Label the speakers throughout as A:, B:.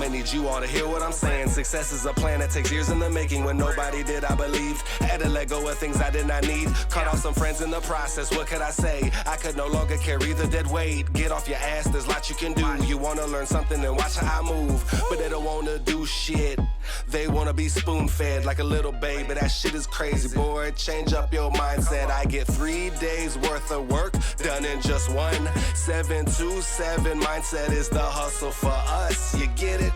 A: I need you all to hear what I'm saying. Success is a plan that takes years in the making. When nobody did, I believed. I had to let go of things I did not need. Cut off some friends in the process, what could I say? I could no longer carry the dead weight. Get off your ass, there's lots you can do. You wanna learn something and watch how I move, but they don't wanna do shit. They wanna be spoon-fed like a little baby. That shit is crazy, boy. Change up your mindset. I get 3 days worth of work done in just one. 727 mindset is the hustle for us. You get it?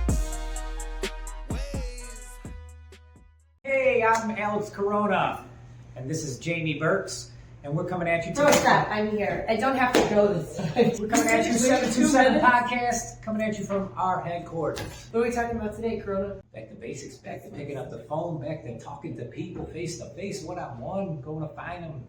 B: Hey, I'm Alex Corona, and this is Jamie Burks, and we're coming at you today.
C: No, stop. I'm here. I don't have to go this time.
B: We're coming at you 727 podcast, coming at you from our headquarters.
C: What are we talking about today, Corona?
B: Back to basics, back to picking up the phone, back to talking to people face to face, one-on-one, going to find them.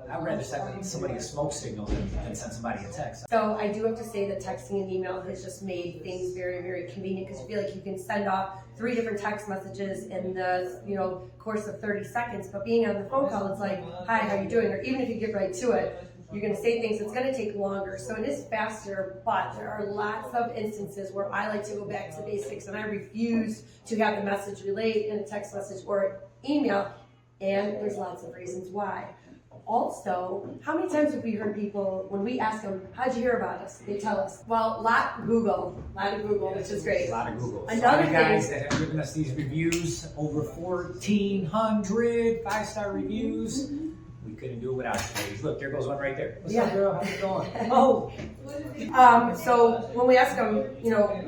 B: I'd rather send somebody a smoke signal than send somebody a text.
C: So I do have to say that texting and email has just made things very, very convenient because you feel like you can send off 3 different text messages in the course of 30 seconds. But being on the phone call, it's like, hi, how you doing? Or even if you get right to it, you're going to say things that's going to take longer. So it is faster, but there are lots of instances where I like to go back to basics and I refuse to have the message relayed in a text message or email. And there's lots of reasons why. Also, how many times have we heard people, when we ask them, how'd you hear about us? They tell us, well, a lot of Google, which is great.
B: A lot of Google.
C: Another
B: thing, guys that have given us these reviews, over 1,400 5-star reviews. We couldn't do it without you, ladies. Look, there goes one right there. What's up, girl? How's it going? Oh.
C: So when we ask them,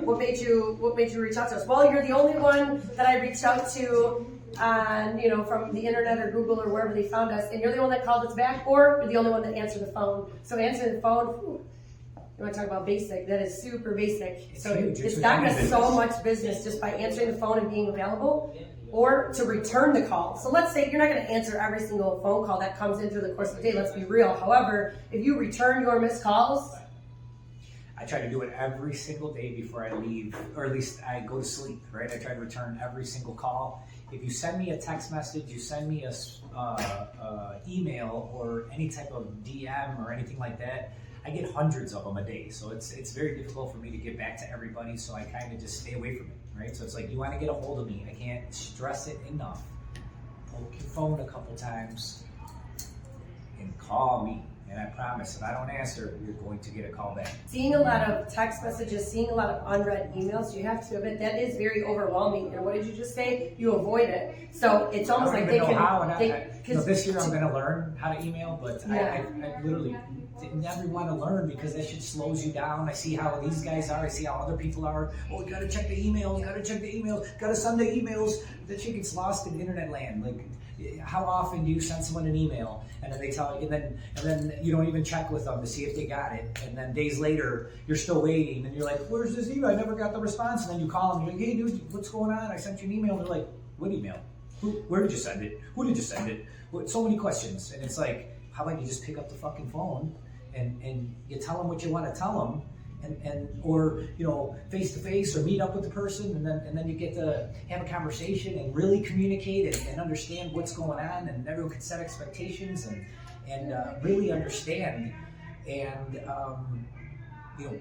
C: what made you reach out to us? Well, you're the only one that I reached out to on, from the internet or Google or wherever they found us, and you're the one that called us back, or you're the only one that answered the phone. So answering the phone, you want to talk about basic, that is super basic. It's gotten us so much business just by answering the phone and being available, or to return the call. So let's say you're not going to answer every single phone call that comes in through the course of the day, let's be real. However, if you return your missed calls,
B: I try to do it every single day before I leave, or at least I go to sleep, right? I try to return every single call. If you send me a text message, you send me a email or any type of DM or anything like that, I get hundreds of them a day. So it's very difficult for me to get back to everybody, so I kind of just stay away from it, right? So it's like, you want to get a hold of me, I can't stress it enough. Poke your phone a couple times and call me. And I promise, if I don't answer, you're going to get a call back.
C: Seeing a lot of text messages, seeing a lot of unread emails, you have to admit that is very overwhelming. And what did you just say? You avoid it. So it's almost like they can.
B: This year I'm going to learn how to email, but I literally never want to learn because that shit slows you down. I see how these guys are. I see how other people are. Oh, you got to check the emails. Got to send the emails. That shit gets lost in internet land. Like, how often do you send someone an email and then they tell you, and then you don't even check with them to see if they got it, and then days later you're still waiting and you're like, where's this email? I never got the response. And then you call them and you're like, hey dude, what's going on? I sent you an email. And they're like, what email? Where did you send it? Who did you send it? So many questions. And it's like, how about you just pick up the fucking phone and you tell them what you want to tell them, or face to face, or meet up with the person, and then you get to have a conversation and really communicate and understand what's going on, and everyone can set expectations and really understand and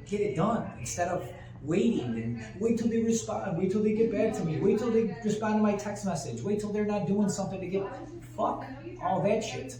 B: get it done instead of waiting and wait till they respond, wait till they get back to me, wait till they respond to my text message, wait till they're not doing something to get fuck all that shit.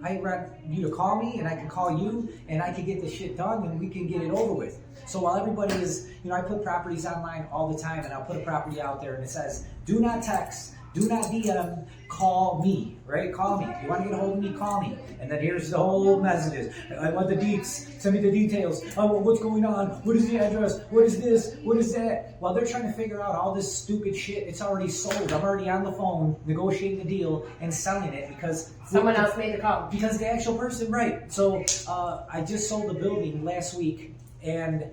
B: I want you to call me and I can call you and I can get this shit done and we can get it over with. So while everybody is, I put properties online all the time, and I'll put a property out there and it says, do not text, do not DM, call me, right? Call me. If you want to get a hold of me, call me. And then here's the whole messages. I want the deets. Send me the details. Oh, what's going on? What is the address? What is this? What is that? While they're trying to figure out all this stupid shit, it's already sold. I'm already on the phone negotiating the deal and selling it because
C: someone else made the call.
B: Because the actual person, right. So I just sold the building last week, and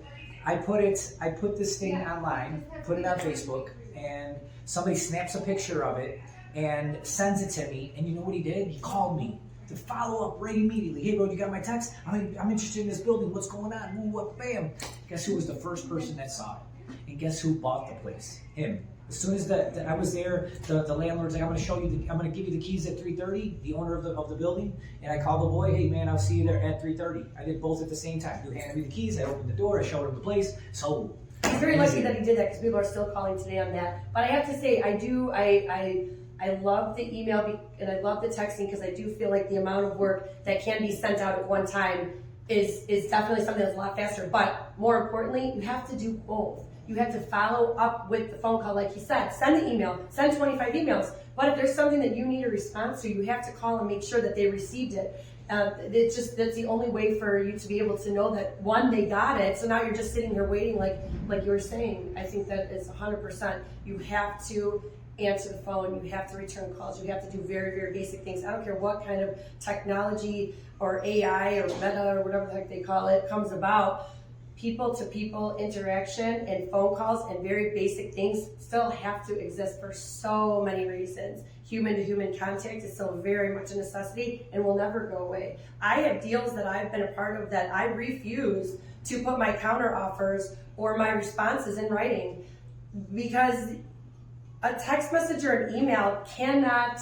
B: I put this thing online, put it on Facebook, and somebody snaps a picture of it and sends it to me, and you know what he did? He called me to follow up right immediately. Hey bro, you got my text? I'm interested in this building. What's going on? Ooh, what? Bam. Guess who was the first person that saw it? And guess who bought the place? Him. As soon as I was there, the landlord's like, I'm going to give you the keys at 3:30, the owner of the building. And I called the boy, hey man, I'll see you there at 3:30. I did both at the same time. He handed me the keys, I opened the door, I showed him the place. So
C: He's very lucky that he did that because people are still calling today on that. But I have to say, I love the email and I love the texting because I do feel like the amount of work that can be sent out at one time is definitely something that's a lot faster. But more importantly, you have to do both. You have to follow up with the phone call, like you said. Send the email, send 25 emails. But if there's something that you need a response to, you have to call and make sure that they received it. That's the only way for you to be able to know that, one, they got it. So now you're just sitting here waiting, like you were saying. I think that is 100%. You have to answer the phone. You have to return calls. You have to do very, very basic things. I don't care what kind of technology or AI or meta or whatever the heck they call it comes about. People-to-people interaction and phone calls and very basic things still have to exist for so many reasons. Human-to-human contact is still very much a necessity and will never go away. I have deals that I've been a part of that I refuse to put my counter offers or my responses in writing because a text message or an email cannot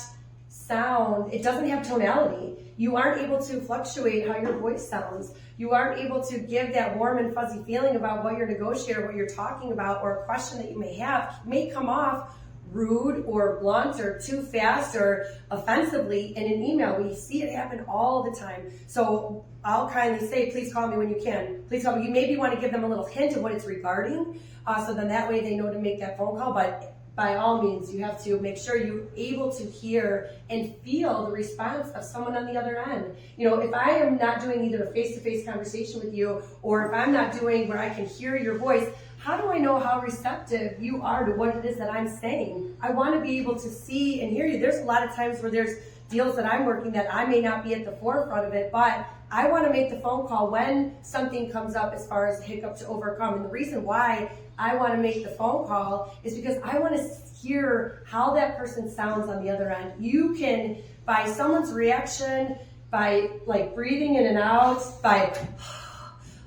C: sound, it doesn't have tonality. You aren't able to fluctuate how your voice sounds. You aren't able to give that warm and fuzzy feeling about what you're negotiating, what you're talking about, or a question that you may have may come off rude or blunt or too fast or offensively in an email. We see it happen all the time. So I'll kindly say, please call me when you can. Please call me. You maybe want to give them a little hint of what it's regarding, so then that way they know to make that phone call. But by all means, you have to make sure you're able to hear and feel the response of someone on the other end. You know, if I am not doing either a face-to-face conversation with you, or if I'm not doing where I can hear your voice, how do I know how receptive you are to what it is that I'm saying? I want to be able to see and hear you. There's a lot of times where there's deals that I'm working that I may not be at the forefront of it, but I want to make the phone call when something comes up as far as hiccup to overcome. And the reason why I want to make the phone call is because I want to hear how that person sounds on the other end. You can, by someone's reaction, by like breathing in and out, by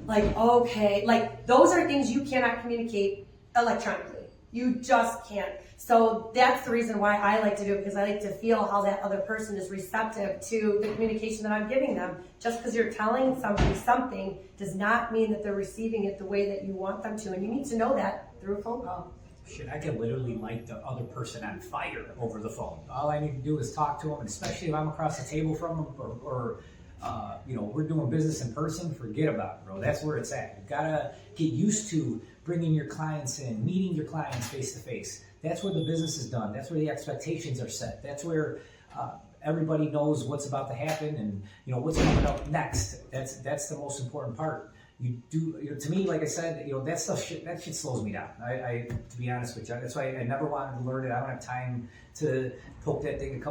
C: like, okay, like those are things you cannot communicate electronically. You just can't. So that's the reason why I like to do it, because I like to feel how that other person is receptive to the communication that I'm giving them. Just because you're telling somebody something does not mean that they're receiving it the way that you want them to. And you need to know that through a phone call.
B: Shit, I could literally light the other person on fire over the phone. All I need to do is talk to them, and especially if I'm across the table from them, or you know, we're doing business in person, forget about it, bro. That's where it's at. You've got to get used to bringing your clients in, meeting your clients face to face. That's where the business is done. That's where the expectations are set. That's where everybody knows what's about to happen and, you know, what's coming up next. That's the most important part. You do, you know, to me, like I said, you know, that shit slows me down. I to be honest with you, that's why I never wanted to learn it. I don't have time to poke that thing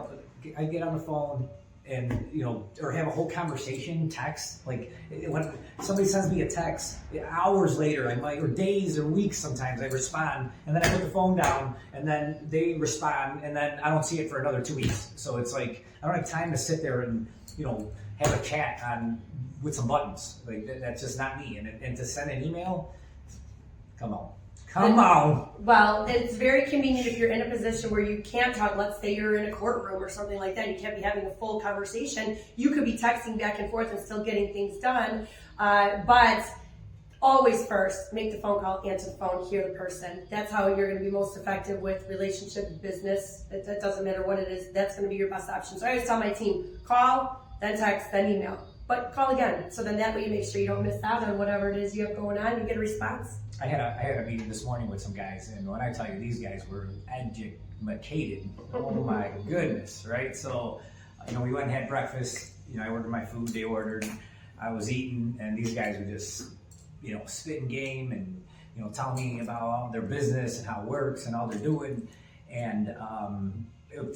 B: I get on the phone and, you know, or have a whole conversation, text. Like when somebody sends me a text, hours later, I might, or days or weeks sometimes, I respond, and then I put the phone down, and then they respond, and then I don't see it for another 2 weeks. So it's like I don't have time to sit there and, you know, have a chat with some buttons. Like that's just not me. And to send an email, come on. Well,
C: it's very convenient if you're in a position where you can't talk. Let's say you're in a courtroom or something like that. You can't be having a full conversation. You could be texting back and forth and still getting things done. But always first, make the phone call, answer the phone, hear the person. That's how you're going to be most effective with relationship, business. It doesn't matter what it is. That's going to be your best option. So I always tell my team, call, then text, then email. But call again. So then that way you make sure you don't miss out on whatever it is you have going on. You get a response.
B: I had a meeting this morning with some guys, and when I tell you these guys were educated, oh my goodness, right? So, you know, we went and had breakfast. You know, I ordered my food, they ordered. I was eating, and these guys were just, you know, spitting game and, you know, telling me about all their business and how it works and all they're doing. And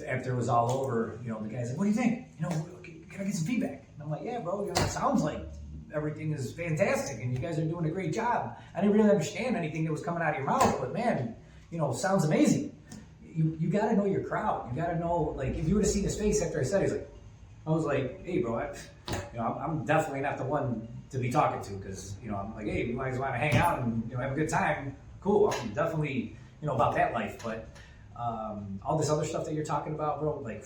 B: after it was all over, you know, the guy's like, "What do you think? You know, can I get some feedback?" And I'm like, "Yeah, bro, you know, it sounds like everything is fantastic and you guys are doing a great job. I didn't really understand anything that was coming out of your mouth, but man, you know, sounds amazing." You got to know your crowd. You got to know, like, if you would have seen his face after I said it, I was like, "Hey, bro, you know, I'm definitely not the one to be talking to," because, you know, I'm like, "Hey, you guys want to hang out and, you know, have a good time? Cool. I'm definitely, you know, about that life." But all this other stuff that you're talking about, bro, like,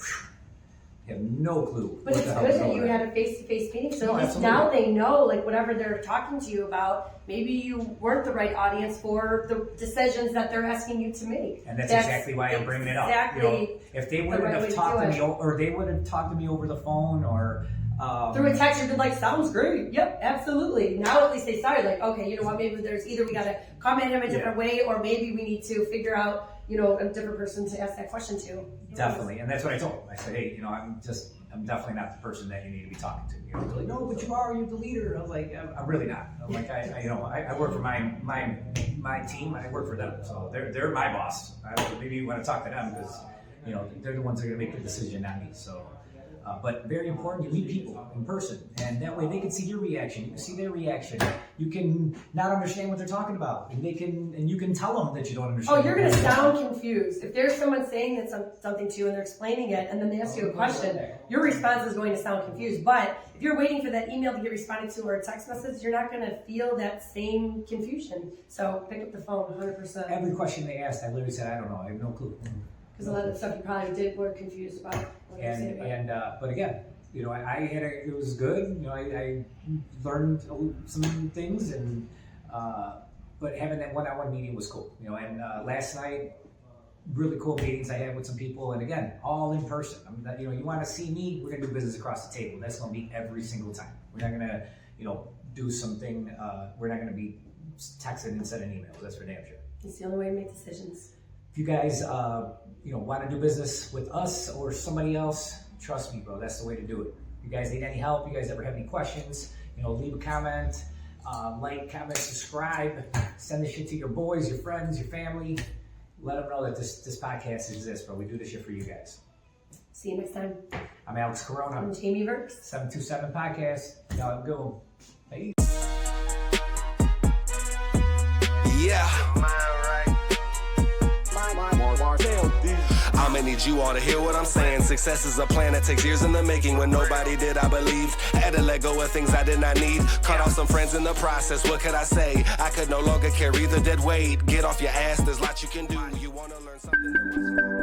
B: have no clue.
C: But
B: what
C: it's
B: the hell
C: good
B: is
C: that
B: going
C: you
B: on.
C: had a face-to-face meeting, so
B: No,
C: at least
B: absolutely.
C: now they know, like, whatever they're talking to you about, maybe you weren't the right audience for the decisions that they're asking you to make.
B: And that's exactly why I'm bringing it up.
C: Exactly.
B: You know, if they wouldn't
C: right way
B: have
C: to
B: talked
C: do
B: to me,
C: it.
B: or they would have talked to me over the phone, or
C: Through a text, you'd be like, sounds great. Yep, absolutely. Now at least they started, like, okay, you know what, maybe there's either we got to comment him a different way, or maybe we need to figure out, you know, a different person to ask that question to.
B: Definitely, and that's what I told them. I said, hey, you know, I'm definitely not the person that you need to be talking to. You know, they're like, no, but you are. You're the leader. I was like, I'm really not. I'm like, I work for my team. I work for them, so they're my boss. Maybe you want to talk to them because, you know, they're the ones that are going to make the decision, not me. So. But very important, you meet people in person, and that way they can see your reaction. You can see their reaction. You can not understand what they're talking about, and you can tell them that you don't understand.
C: Oh, you're going to sound confused. If there's someone saying that something to you and they're explaining it, and then they ask you a question, your response is going to sound confused. But if you're waiting for that email to get responded to or a text message, you're not going to feel that same confusion. So pick up the phone 100%.
B: Every question they asked, I literally said, I don't know. I have no clue.
C: Because a lot of the stuff you probably were confused about.
B: But again, you know, it was good. You know, I learned some things, and but having that one-on-one meeting was cool. You know, and last night, really cool meetings I had with some people, and again, all in person. You know, you want to see me, we're gonna do business across the table. That's gonna be every single time. We're not gonna, you know, do something. We're not gonna be texting and sending emails. That's for damn sure.
C: It's the only way to make decisions.
B: If you guys, you know, want to do business with us or somebody else, trust me, bro, that's the way to do it. You guys need any help? You guys ever have any questions? You know, leave a comment, like, comment, subscribe, send this shit to your boys, your friends, your family. Let them know that this podcast exists, bro. We do this shit for you guys.
C: See you next time.
B: I'm Alex Corona.
C: I'm Jamie Burks.
B: 727 Podcast. Y'all have a good one. Hey.
A: Yeah. I'ma need you all to hear what I'm saying. Success is a plan that takes years in the making. When nobody did, I believed. Had to let go of things I did not need. Cut off some friends in the process. What could I say? I could no longer carry the dead weight. Get off your ass, there's lots you can do. You wanna learn something?